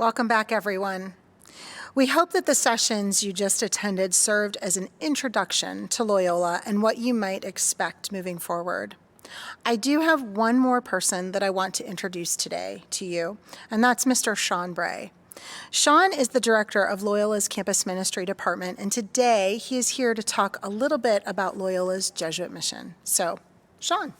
Welcome back, everyone. We hope that the sessions you just attended served as an introduction to Loyola and what you might expect moving forward. I do have one more person that I want to introduce today to you, and that's Mr. Sean Bray. Sean is the director of Loyola's Campus Ministry Department, and today he is here to talk a little bit about Loyola's Jesuit mission. So, Sean.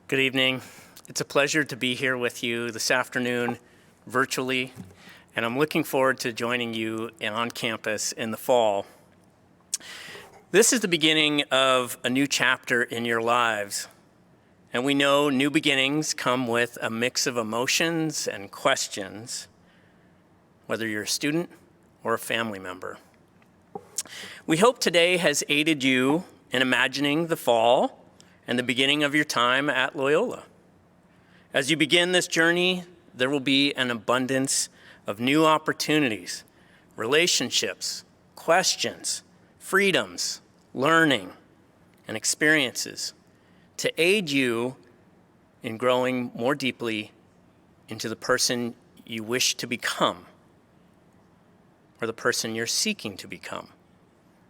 Good evening. It's a pleasure to be here with you this afternoon virtually, and I'm looking forward to joining you on campus in the fall. This is the beginning of a new chapter in your lives, and we know new beginnings come with a mix of emotions and questions, whether you're a student or a family member. We hope today has aided you in imagining the fall and the beginning of your time at Loyola. As you begin this journey, there will be an abundance of new opportunities, relationships, questions, freedoms, learning, and experiences to aid you in growing more deeply into the person you wish to become, or the person you're seeking to become,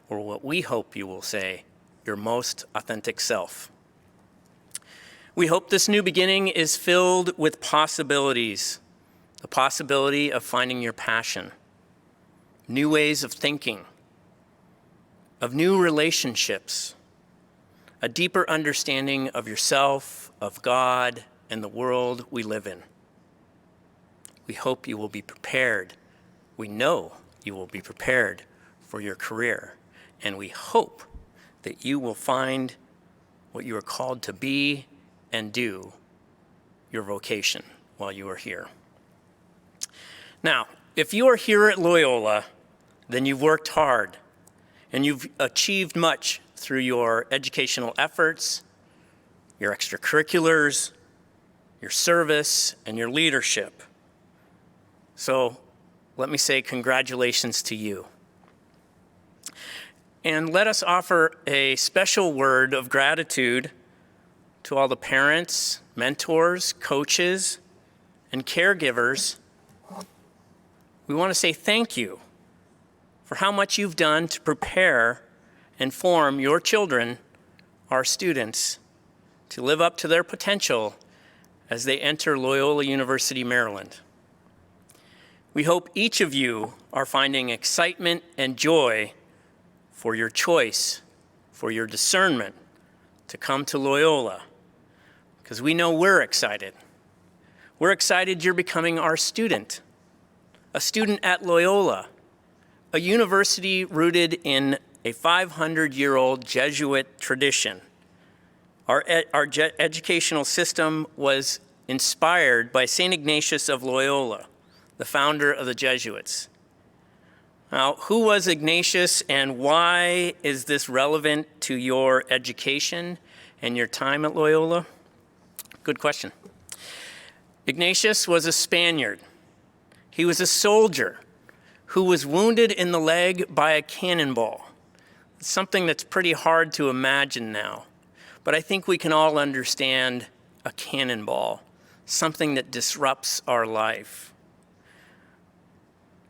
or what we hope you will say, your most authentic self. We hope this new beginning is filled with possibilities, the possibility of finding your passion, new ways of thinking, of new relationships, a deeper understanding of yourself, of God, and the world we live in. We hope you will be prepared. We know you will be prepared for your career, and we hope that you will find what you are called to be and do, your vocation, while you are here. Now, if you are here at Loyola, then you've worked hard and you've achieved much through your educational efforts, your extracurriculars, your service, and your leadership. So let me say congratulations to you. And let us offer a special word of gratitude to all the parents, mentors, coaches, and caregivers. We want to say thank you for how much you've done to prepare and form your children, our students, to live up to their potential as they enter Loyola University, Maryland. We hope each of you are finding excitement and joy for your choice, for your discernment to come to Loyola, because we know we're excited. We're excited you're becoming our student, a student at Loyola, a university rooted in a 500-year-old Jesuit tradition. Our educational system was inspired by St. Ignatius of Loyola, the founder of the Jesuits. Now, who was Ignatius and why is this relevant to your education and your time at Loyola? Good question. Ignatius was a Spaniard. He was a soldier who was wounded in the leg by a cannonball. It's something that's pretty hard to imagine now, but I think we can all understand a cannonball, something that disrupts our life.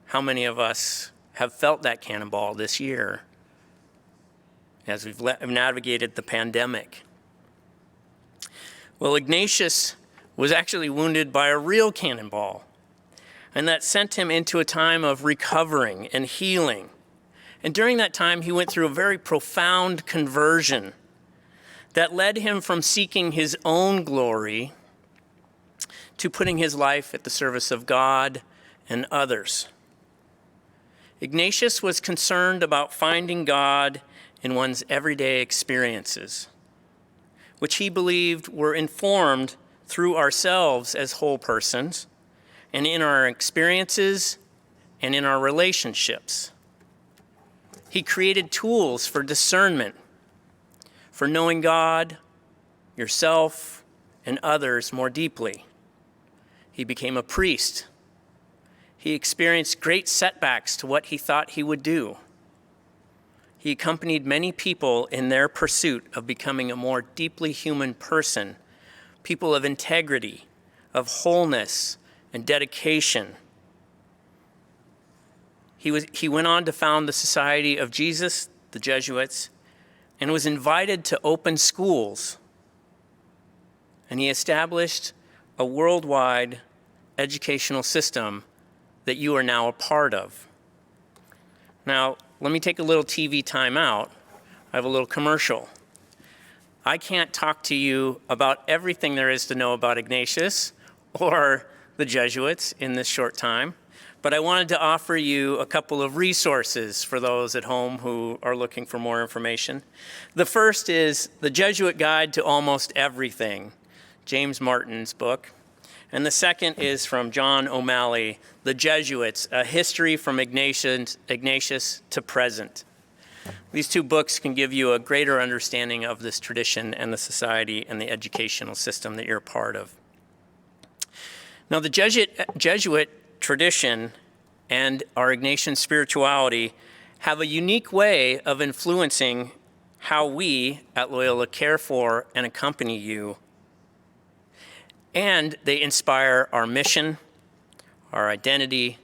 How many of us have felt that cannonball this year as we've navigated the pandemic? Well, Ignatius was actually wounded by a real cannonball, and that sent him into a time of recovering and healing. And during that time, he went through a very profound conversion that led him from seeking his own glory to putting his life at the service of God and others. Ignatius was concerned about finding God in one's everyday experiences, which he believed were informed through ourselves as whole persons, and in our experiences and in our relationships. He created tools for discernment, for knowing God, yourself, and others more deeply. He became a priest. He experienced great setbacks to what he thought he would do. he accompanied many people in their pursuit of becoming a more deeply human person, people of integrity, of wholeness, and dedication. He went on to found the Society of Jesus, the Jesuits, and was invited to open schools. And he established a worldwide educational system that you are now a part of. Now, let me take a little TV time out. I have a little commercial. I can't talk to you about everything there is to know about Ignatius or the Jesuits in this short time, but I wanted to offer you a couple of resources for those at home who are looking for more information. The first is The Jesuit Guide to Almost Everything, James Martin's book. And the second is from John O'Malley, The Jesuits, A History from Ignatius to Present. These two books can give you a greater understanding of this tradition and the society and the educational system that you're a part of. Now, the Jesuit tradition and our Ignatian spirituality have a unique way of influencing how we at Loyola care for and accompany you. And they inspire our mission, our identity,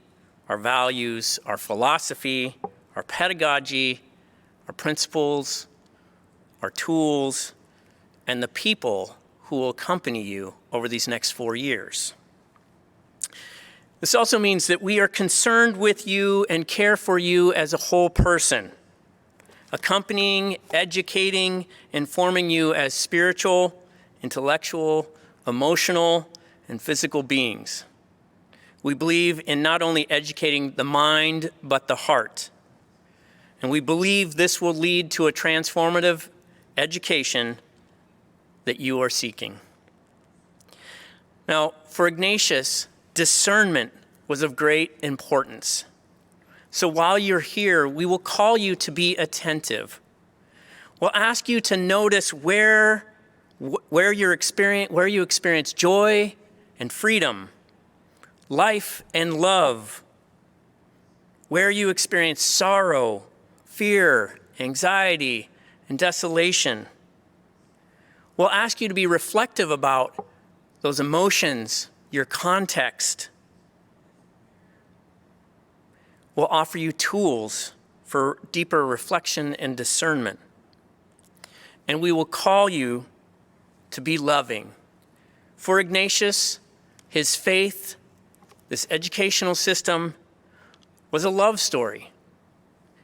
our values, our philosophy, our pedagogy, our principles, our tools, and the people who will accompany you over these next 4 years. This also means that we are concerned with you and care for you as a whole person, accompanying, educating, informing you as spiritual, intellectual, emotional, and physical beings. We believe in not only educating the mind, but the heart. And we believe this will lead to a transformative education that you are seeking. Now, for Ignatius, discernment was of great importance. So while you're here, we will call you to be attentive. We'll ask you to notice where you experience joy and freedom, life and love, where you experience sorrow, fear, anxiety, and desolation. We'll ask you to be reflective about those emotions, your context. We'll offer you tools for deeper reflection and discernment. And we will call you to be loving. For Ignatius, his faith, this educational system, was a love story.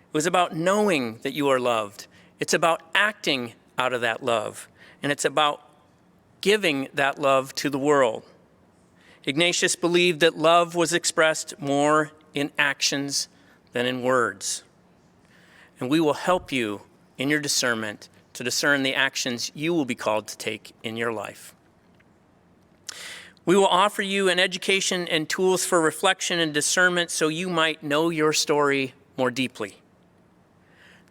It was about knowing that you are loved. It's about acting out of that love. And it's about giving that love to the world. Ignatius believed that love was expressed more in actions than in words. And we will help you in your discernment to discern the actions you will be called to take in your life. We will offer you an education and tools for reflection and discernment so you might know your story more deeply,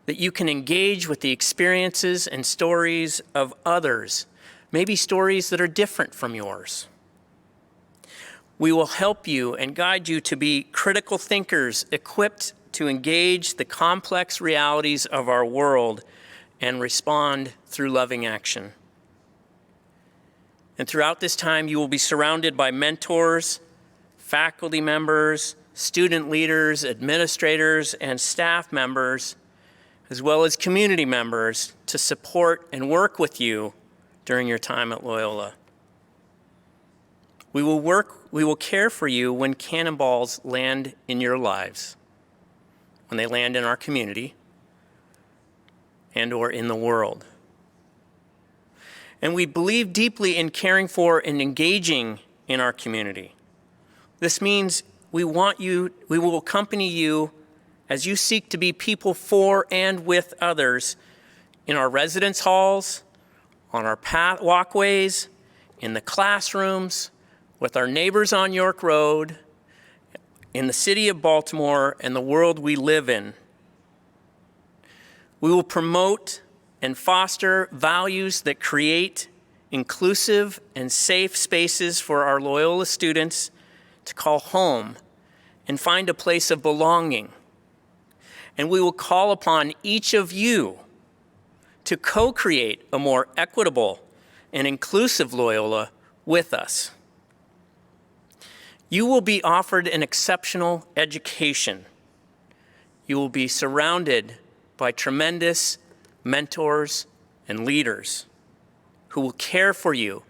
that you can engage with the experiences and stories of others, maybe stories that are different from yours. We will help you and guide you to be critical thinkers equipped to engage the complex realities of our world and respond through loving action. And throughout this time, you will be surrounded by mentors, faculty members, student leaders, administrators, and staff members, as well as community members to support and work with you during your time at Loyola. We will care for you when cannonballs land in your lives, when they land in our community and or in the world. And we believe deeply in caring for and engaging in our community. This means we will accompany you as you seek to be people for and with others in our residence halls, on our walkways, in the classrooms, with our neighbors on York Road, in the city of Baltimore, and the world we live in. We will promote and foster values that create inclusive and safe spaces for our Loyola students to call home and find a place of belonging. And we will call upon each of you to co-create a more equitable and inclusive Loyola with us. You will be offered an exceptional education. You will be surrounded by tremendous mentors and leaders who will care for you,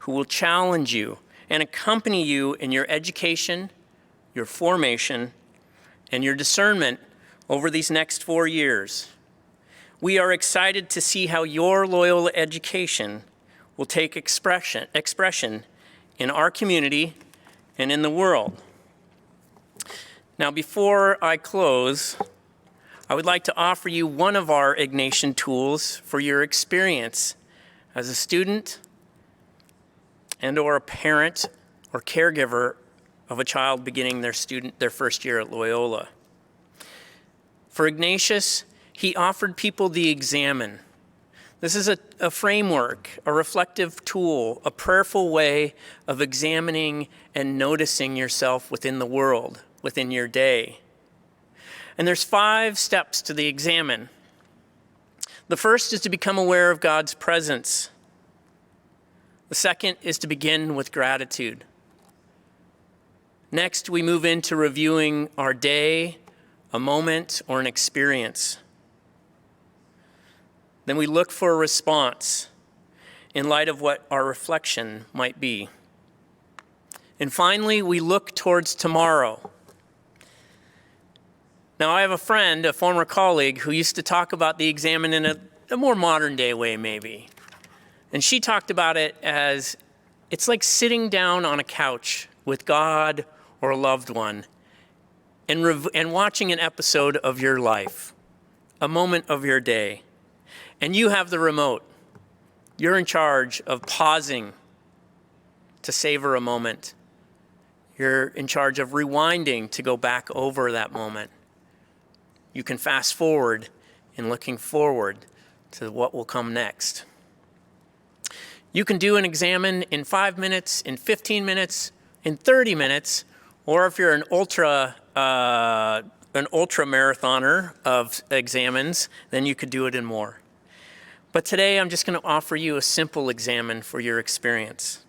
who will challenge you, and accompany you in your education, your formation, and your discernment over these next 4 years. We are excited to see how your Loyola education will take expression in our community and in the world. Now, before I close, I would like to offer you one of our Ignatian tools for your experience as a student and or a parent or caregiver of a child beginning their first year at Loyola. For Ignatius, he offered people the examen. This is a framework, a reflective tool, a prayerful way of examining and noticing yourself within the world, within your day. And there's 5 steps to the examen. The first is to become aware of God's presence. The second is to begin with gratitude. Next, we move into reviewing our day, a moment, or an experience. Then we look for a response in light of what our reflection might be. And finally, we look towards tomorrow. Now, I have a friend, a former colleague, who used to talk about the examen in a more modern day way, maybe. And she talked about it as it's like sitting down on a couch with God or a loved one and watching an episode of your life, a moment of your day. And you have the remote. You're in charge of pausing to savor a moment. You're in charge of rewinding to go back over that moment. You can fast forward in looking forward to what will come next. You can do an examen in 5 minutes, in 15 minutes, in 30 minutes, or if you're an ultra marathoner of examens, then you could do it in more. But today I'm just going to offer you a simple examen for your experience.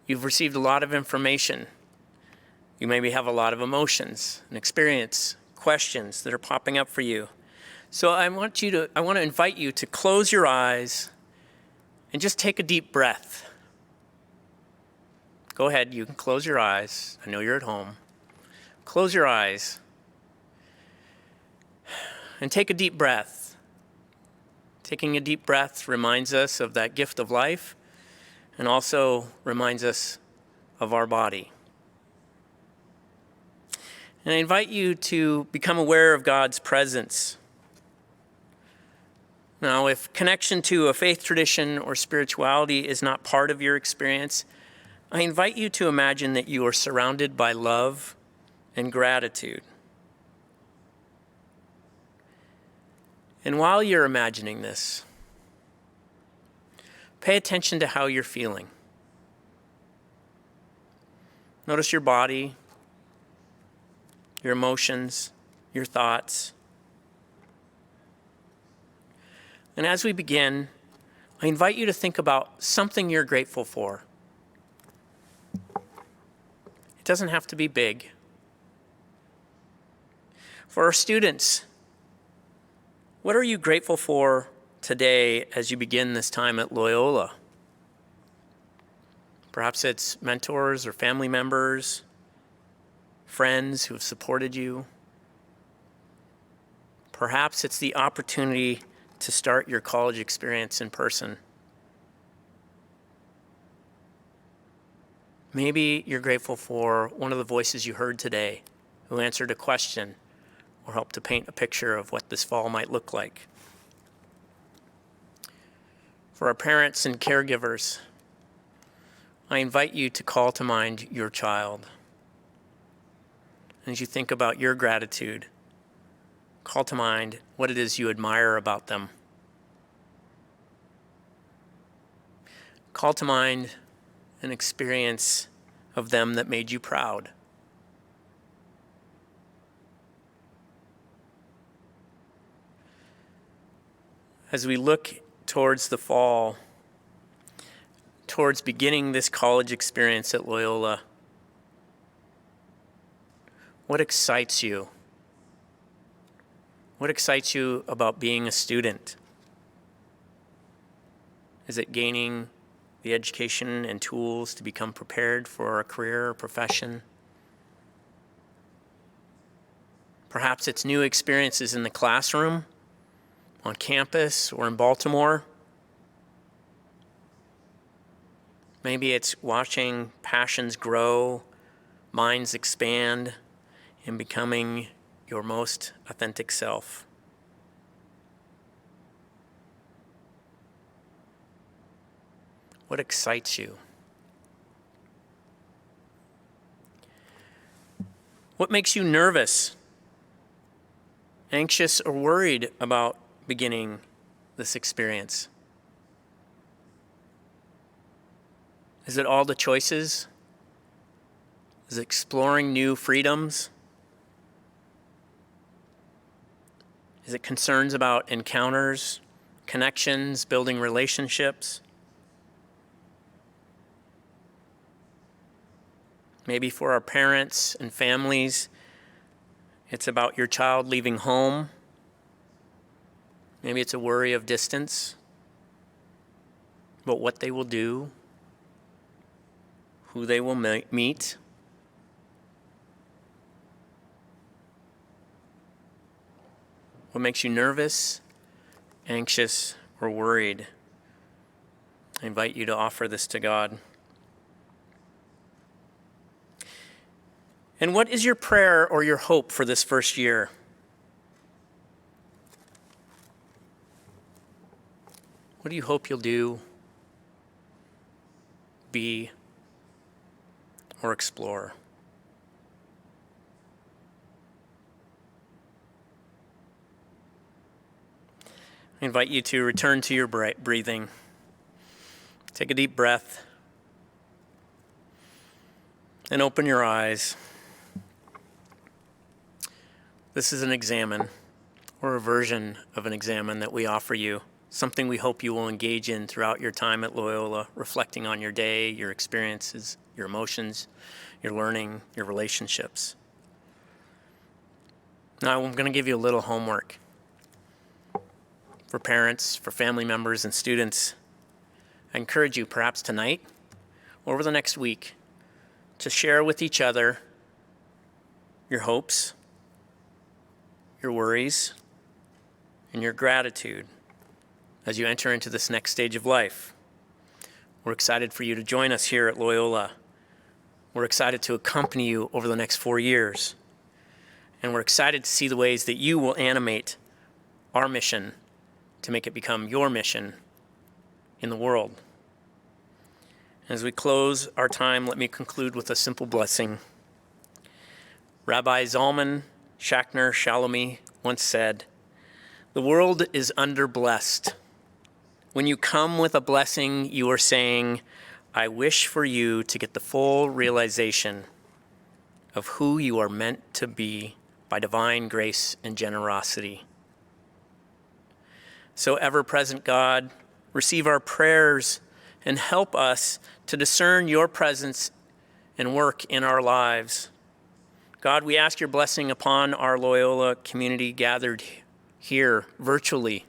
You've received a lot of information. You maybe have a lot of emotions and experience, questions that are popping up for you. So I want to invite you to close your eyes and just take a deep breath. Go ahead, you can close your eyes. I know you're at home. Close your eyes and take a deep breath. Taking a deep breath reminds us of that gift of life and also reminds us of our body. And I invite you to become aware of God's presence. Now, if connection to a faith tradition or spirituality is not part of your experience, I invite you to imagine that you are surrounded by love and gratitude. And while you're imagining this, pay attention to how you're feeling. Notice your body, your emotions, your thoughts. And as we begin, I invite you to think about something you're grateful for. It doesn't have to be big. For our students, what are you grateful for today as you begin this time at Loyola? Perhaps it's mentors or family members, friends who have supported you. Perhaps it's the opportunity to start your college experience in person. Maybe you're grateful for one of the voices you heard today who answered a question or helped to paint a picture of what this fall might look like. For our parents and caregivers, I invite you to call to mind your child. And as you think about your gratitude, call to mind what it is you admire about them. Call to mind an experience of them that made you proud. As we look towards the fall, towards beginning this college experience at Loyola, what excites you? What excites you about being a student? Is it gaining the education and tools to become prepared for a career or profession? Perhaps it's new experiences in the classroom, on campus, or in Baltimore. Maybe it's watching passions grow, minds expand, and becoming your most authentic self. What excites you? What makes you nervous, anxious, or worried about beginning this experience? Is it all the choices? Is it exploring new freedoms? Is it concerns about encounters, connections, building relationships? Maybe for our parents and families, it's about your child leaving home. Maybe it's a worry of distance, about what they will do, who they will meet. What makes you nervous, anxious, or worried? I invite you to offer this to God. And what is your prayer or your hope for this first year? What do you hope you'll do, be, or explore? I invite you to return to your breathing. Take a deep breath and open your eyes. This is an examen, or a version of an examen that we offer you, something we hope you will engage in throughout your time at Loyola, reflecting on your day, your experiences, your emotions, your learning, your relationships. Now, I'm going to give you a little homework for parents, for family members, and students. I encourage you, perhaps tonight or over the next week, to share with each other your hopes, your worries, and your gratitude as you enter into this next stage of life. We're excited for you to join us here at Loyola. We're excited to accompany you over the next 4 years. And we're excited to see the ways that you will animate our mission to make it become your mission in the world. As we close our time, let me conclude with a simple blessing. Rabbi Zalman Schachter Shalomi once said, "The world is underblessed. When you come with a blessing, you are saying, I wish for you to get the full realization of who you are meant to be by divine grace and generosity." So ever-present God, receive our prayers and help us to discern your presence and work in our lives. God, we ask your blessing upon our Loyola community gathered here virtually.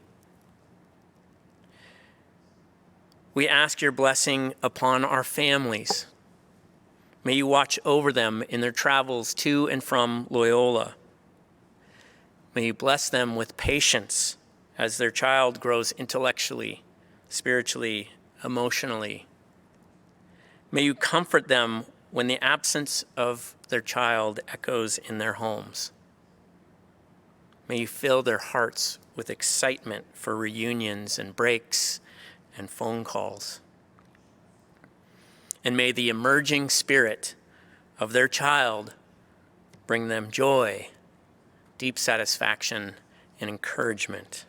We ask your blessing upon our families. May you watch over them in their travels to and from Loyola. May you bless them with patience as their child grows intellectually, spiritually, emotionally. May you comfort them when the absence of their child echoes in their homes. May you fill their hearts with excitement for reunions and breaks and phone calls. And may the emerging spirit of their child bring them joy, deep satisfaction, and encouragement.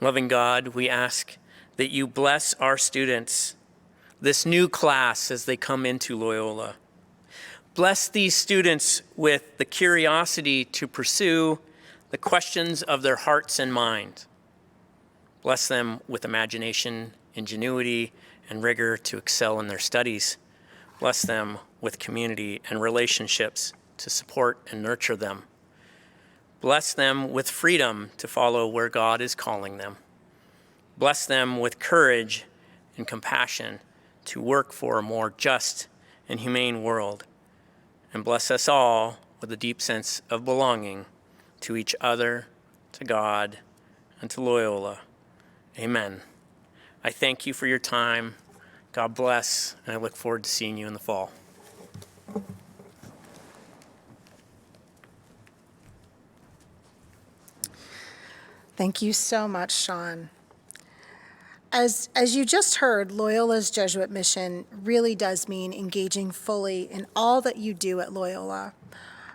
Loving God, we ask that you bless our students, this new class as they come into Loyola. Bless these students with the curiosity to pursue, the questions of their hearts and minds. Bless them with imagination, ingenuity, and rigor to excel in their studies. Bless them with community and relationships to support and nurture them. Bless them with freedom to follow where God is calling them. Bless them with courage and compassion to work for a more just and humane world. And bless us all with a deep sense of belonging to each other, to God, and to Loyola. Amen. I thank you for your time. God bless, and I look forward to seeing you in the fall. Thank you so much, Sean. As you just heard, Loyola's Jesuit mission really does mean engaging fully in all that you do at Loyola.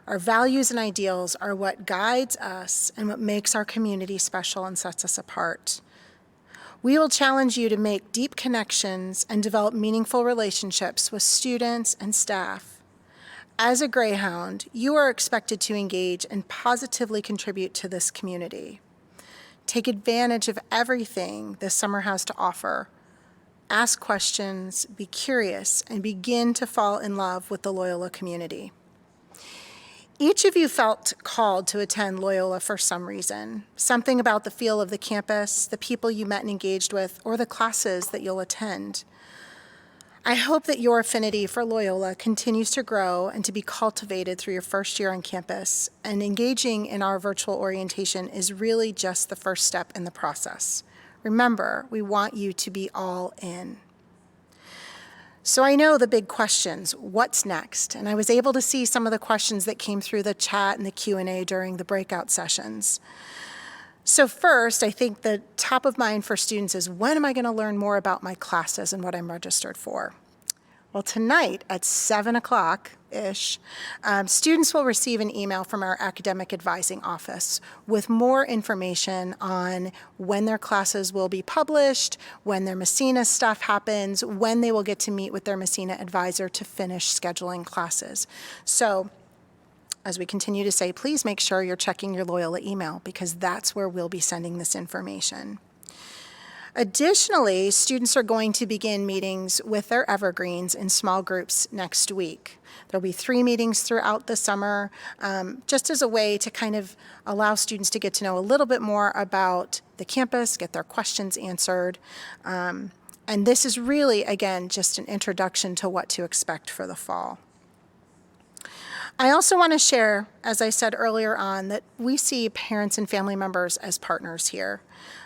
Our values and ideals are what guides us and what makes our community special and sets us apart. We will challenge you to make deep connections and develop meaningful relationships with students and staff. As a Greyhound, you are expected to engage and positively contribute to this community. Take advantage of everything this summer has to offer. Ask questions, be curious, and begin to fall in love with the Loyola community. Each of you felt called to attend Loyola for some reason, something about the feel of the campus, the people you met and engaged with, or the classes that you'll attend. I hope that your affinity for Loyola continues to grow and to be cultivated through your first year on campus, and engaging in our virtual orientation is really just the first step in the process. Remember, we want you to be all in. So I know the big questions, what's next? And I was able to see some of the questions that came through the chat and the Q&A during the breakout sessions. So first, I think the top of mind for students is, when am I going to learn more about my classes and what I'm registered for? Well, tonight at 7 o'clock-ish, students will receive an email from our academic advising office with more information on when their classes will be published, when their Messina stuff happens, when they will get to meet with their Messina advisor to finish scheduling classes. So, as we continue to say, please make sure you're checking your Loyola email, because that's where we'll be sending this information. Additionally, students are going to begin meetings with their evergreens in small groups next week. There'll be 3 meetings throughout the summer, just as a way to kind of allow students to get to know a little bit more about the campus, get their questions answered. And this is really, again, just an introduction to what to expect for the fall. I also want to share, as I said earlier on, that we see parents and family members as partners here.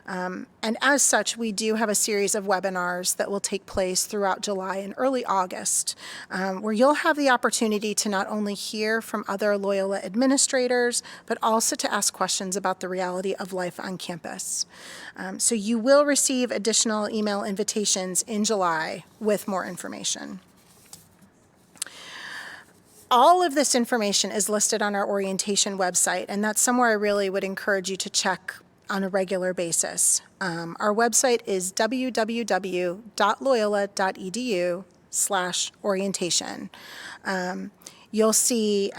And as such, we do have a series of webinars that will take place throughout July and early August, where you'll have the opportunity to not only hear from other Loyola administrators, but also to ask questions about the reality of life on campus. So you will receive additional email invitations in July with more information. All of this information is listed on our orientation website, and that's somewhere I really would encourage you to check on a regular basis. Our website is www.loyola.edu/orientation. You'll see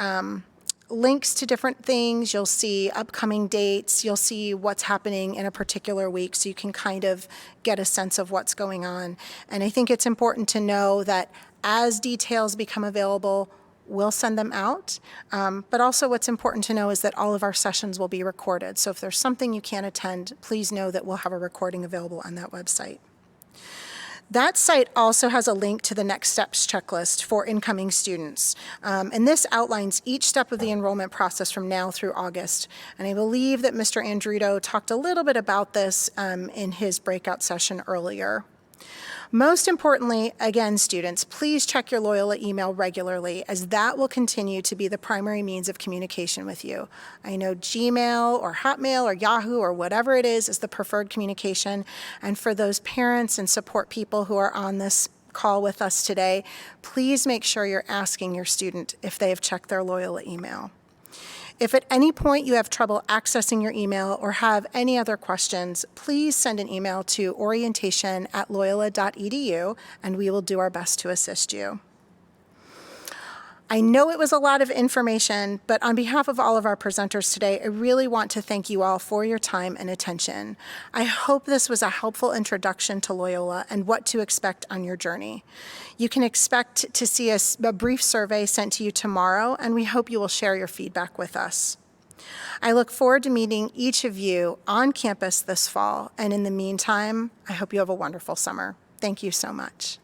links to different things. You'll see upcoming dates. You'll see what's happening in a particular week, so you can kind of get a sense of what's going on. And I think it's important to know that as details become available, we'll send them out, but also what's important to know is that all of our sessions will be recorded. So if there's something you can't attend, please know that we'll have a recording available on that website. That site also has a link to the next steps checklist for incoming students. And this outlines each step of the enrollment process from now through August. And I believe that Mr. Andrito talked a little bit about this in his breakout session earlier. Most importantly, again, students, please check your Loyola email regularly, as that will continue to be the primary means of communication with you. I know Gmail or Hotmail or Yahoo or whatever it is the preferred communication. And for those parents and support people who are on this call with us today, please make sure you're asking your student if they have checked their Loyola email. If at any point you have trouble accessing your email or have any other questions, please send an email to orientation@loyola.edu, and we will do our best to assist you. I know it was a lot of information, but on behalf of all of our presenters today, I really want to thank you all for your time and attention. I hope this was a helpful introduction to Loyola and what to expect on your journey. You can expect to see a brief survey sent to you tomorrow, and we hope you will share your feedback with us. I look forward to meeting each of you on campus this fall, and in the meantime, I hope you have a wonderful summer. Thank you so much.